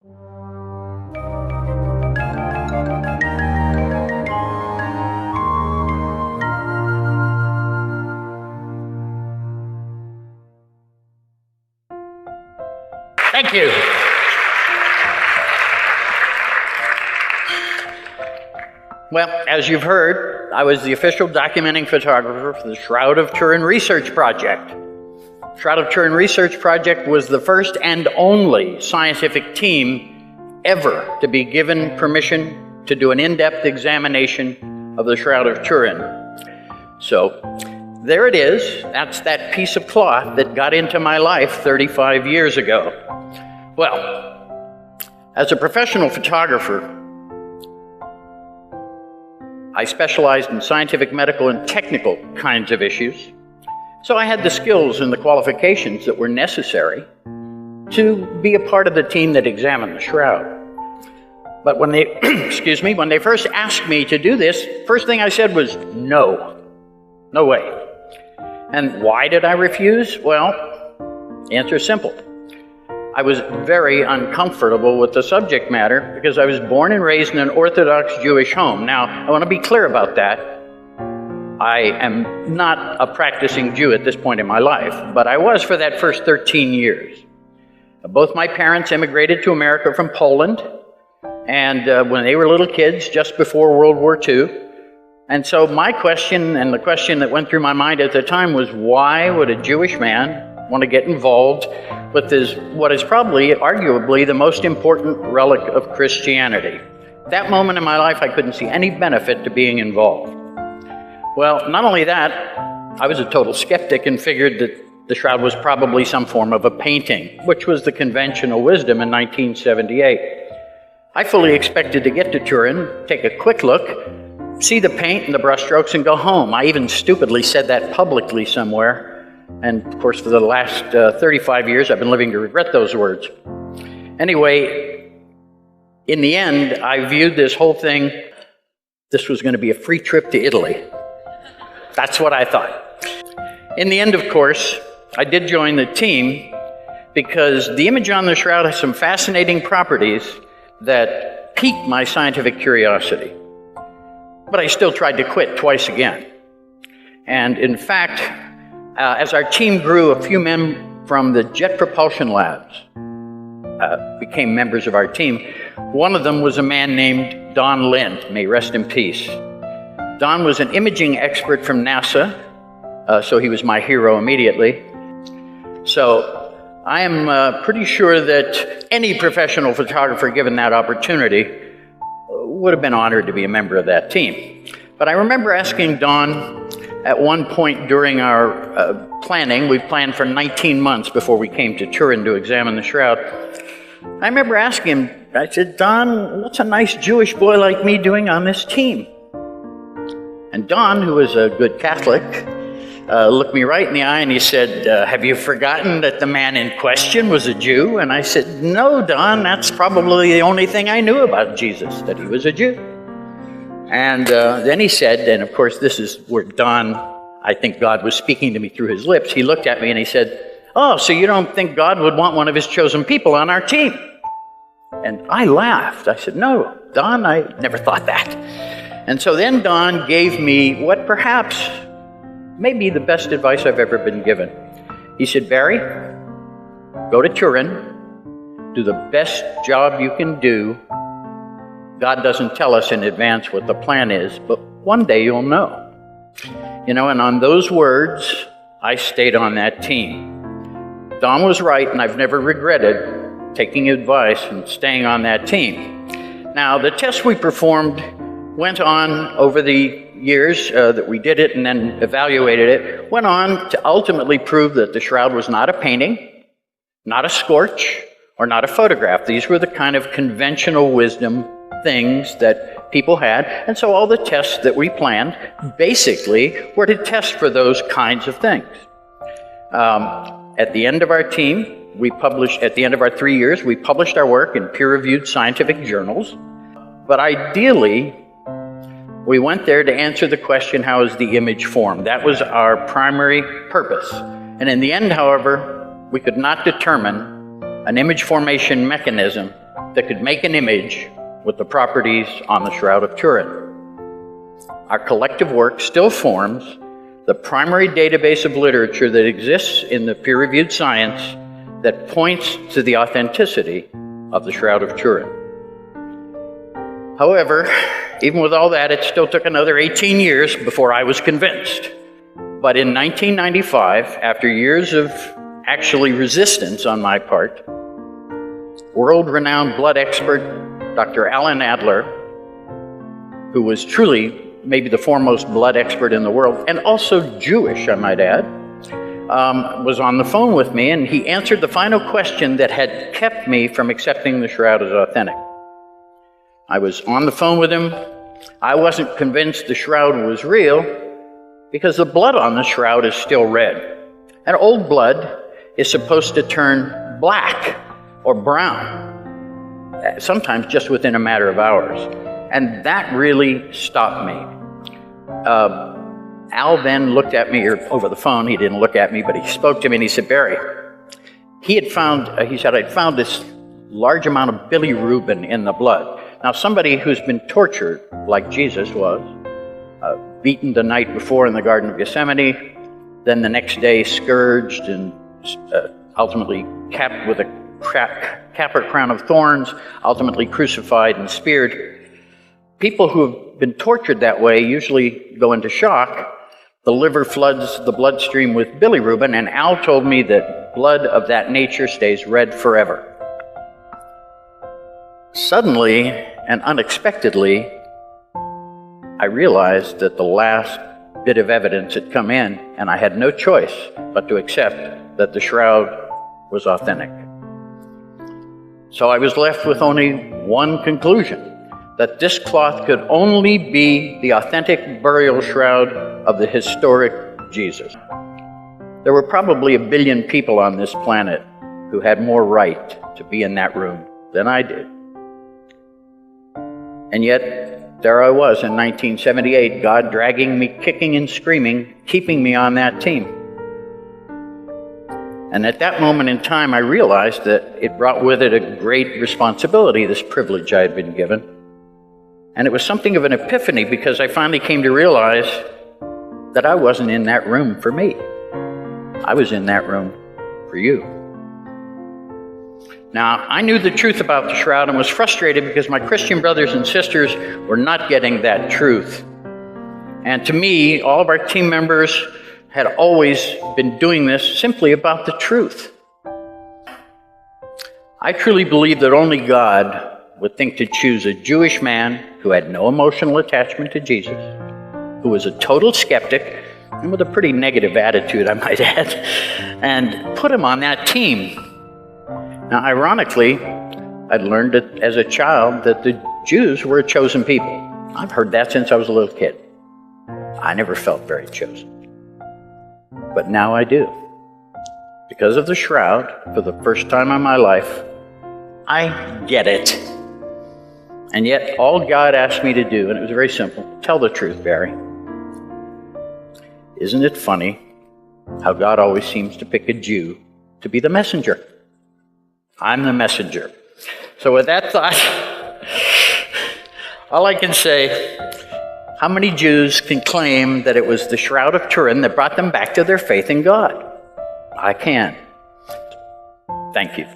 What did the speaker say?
Thank you. Well, as you've heard, I was the official documenting photographer for the Shroud of Turin Research Project. Shroud of Turin Research Project was the first and only scientific team ever to be given permission to do an in-depth examination of the Shroud of Turin. So, there it is. That's that piece of cloth that got into my life 35 years ago. Well, as a professional photographer, I specialized in scientific, medical, and technical kinds of issues. So I had the skills and the qualifications that were necessary to be a part of the team that examined the shroud. But when they, when they first asked me to do this, first thing I said was, no way. And why did I refuse? Well, the answer is simple. I was very uncomfortable with the subject matter because I was born and raised in an Orthodox Jewish home. Now, I want to be clear about that. I am not a practicing Jew at this point in my life, but I was for that first 13 years. Both my parents immigrated to America from Poland, and when they were little kids, just before World War II. And so my question, and the question that went through my mind at the time, was why would a Jewish man want to get involved with this, what is probably, arguably, the most important relic of Christianity? At that moment in my life, I couldn't see any benefit to being involved. Well, not only that, I was a total skeptic and figured that the shroud was probably some form of a painting, which was the conventional wisdom in 1978. I fully expected to get to Turin, take a quick look, see the paint and the brushstrokes, and go home. I even stupidly said that publicly somewhere. And of course, for the last 35 years, I've been living to regret those words. Anyway, in the end, I viewed this whole thing, this was going to be a free trip to Italy. That's what I thought. In the end, of course, I did join the team because the image on the shroud has some fascinating properties that piqued my scientific curiosity. But I still tried to quit twice again. And in fact, as our team grew, a few men from the Jet Propulsion Labs became members of our team. One of them was a man named Don Lind, may he rest in peace. Don was an imaging expert from NASA, so he was my hero immediately. So I am pretty sure that any professional photographer given that opportunity would have been honored to be a member of that team. But I remember asking Don at one point during our planning, we planned for 19 months before we came to Turin to examine the shroud. I remember asking him, I said, Don, what's a nice Jewish boy like me doing on this team? And Don, who was a good Catholic, looked me right in the eye and he said, have you forgotten that the man in question was a Jew? And I said, no, Don, that's probably the only thing I knew about Jesus, that he was a Jew. And then he said, and of course this is where Don, I think God was speaking to me through his lips, he looked at me and he said, oh, so you don't think God would want one of his chosen people on our team? And I laughed. I said, no, Don, I never thought that. And so then Don gave me what perhaps may be the best advice I've ever been given. He said, Barry, go to Turin, do the best job you can do. God doesn't tell us in advance what the plan is, but one day you'll know. You know, and on those words, I stayed on that team. Don was right, and I've never regretted taking advice and staying on that team. Now, the tests we performed went on over the years that we did it and then evaluated it, went on to ultimately prove that the shroud was not a painting, not a scorch, or not a photograph. These were the kind of conventional wisdom things that people had, and so all the tests that we planned basically were to test for those kinds of things. At the end of our team, at the end of our 3 years, we published our work in peer-reviewed scientific journals, but ideally, we went there to answer the question, how is the image formed? That was our primary purpose. And in the end, however, we could not determine an image formation mechanism that could make an image with the properties on the Shroud of Turin. Our collective work still forms the primary database of literature that exists in the peer-reviewed science that points to the authenticity of the Shroud of Turin. However, even with all that, it still took another 18 years before I was convinced. But in 1995, after years of actually resistance on my part, world-renowned blood expert Dr. Alan Adler, who was truly maybe the foremost blood expert in the world, and also Jewish, I might add, was on the phone with me, and he answered the final question that had kept me from accepting the Shroud as authentic. I was on the phone with him. I wasn't convinced the Shroud was real because the blood on the Shroud is still red. And old blood is supposed to turn black or brown, sometimes just within a matter of hours. And that really stopped me. Al then looked at me over the phone. He didn't look at me, but he spoke to me and he said, Barry, he said, I'd found this large amount of bilirubin in the blood. Now, somebody who's been tortured, like Jesus was, beaten the night before in the Garden of Gethsemane, then the next day scourged and ultimately capped with a capper crown of thorns, ultimately crucified and speared. People who have been tortured that way usually go into shock. The liver floods the bloodstream with bilirubin, and Al told me that blood of that nature stays red forever. Suddenly and unexpectedly, I realized that the last bit of evidence had come in, and I had no choice but to accept that the Shroud was authentic. So I was left with only one conclusion, that this cloth could only be the authentic burial shroud of the historic Jesus. There were probably 1 billion people on this planet who had more right to be in that room than I did. And yet, there I was in 1978, God dragging me, kicking and screaming, keeping me on that team. And at that moment in time, I realized that it brought with it a great responsibility, this privilege I had been given. And it was something of an epiphany because I finally came to realize that I wasn't in that room for me. I was in that room for you. Now, I knew the truth about the Shroud and was frustrated because my Christian brothers and sisters were not getting that truth. And to me, all of our team members had always been doing this simply about the truth. I truly believe that only God would think to choose a Jewish man who had no emotional attachment to Jesus, who was a total skeptic, and with a pretty negative attitude, I might add, and put him on that team. Now, ironically, I'd learned as a child that the Jews were a chosen people. I've heard that since I was a little kid. I never felt very chosen. But now I do. Because of the Shroud, for the first time in my life, I get it. And yet, all God asked me to do, and it was very simple, tell the truth, Barry. Isn't it funny how God always seems to pick a Jew to be the messenger? I'm the messenger. So with that thought, all I can say, how many Jews can claim that it was the Shroud of Turin that brought them back to their faith in God? I can. Thank you.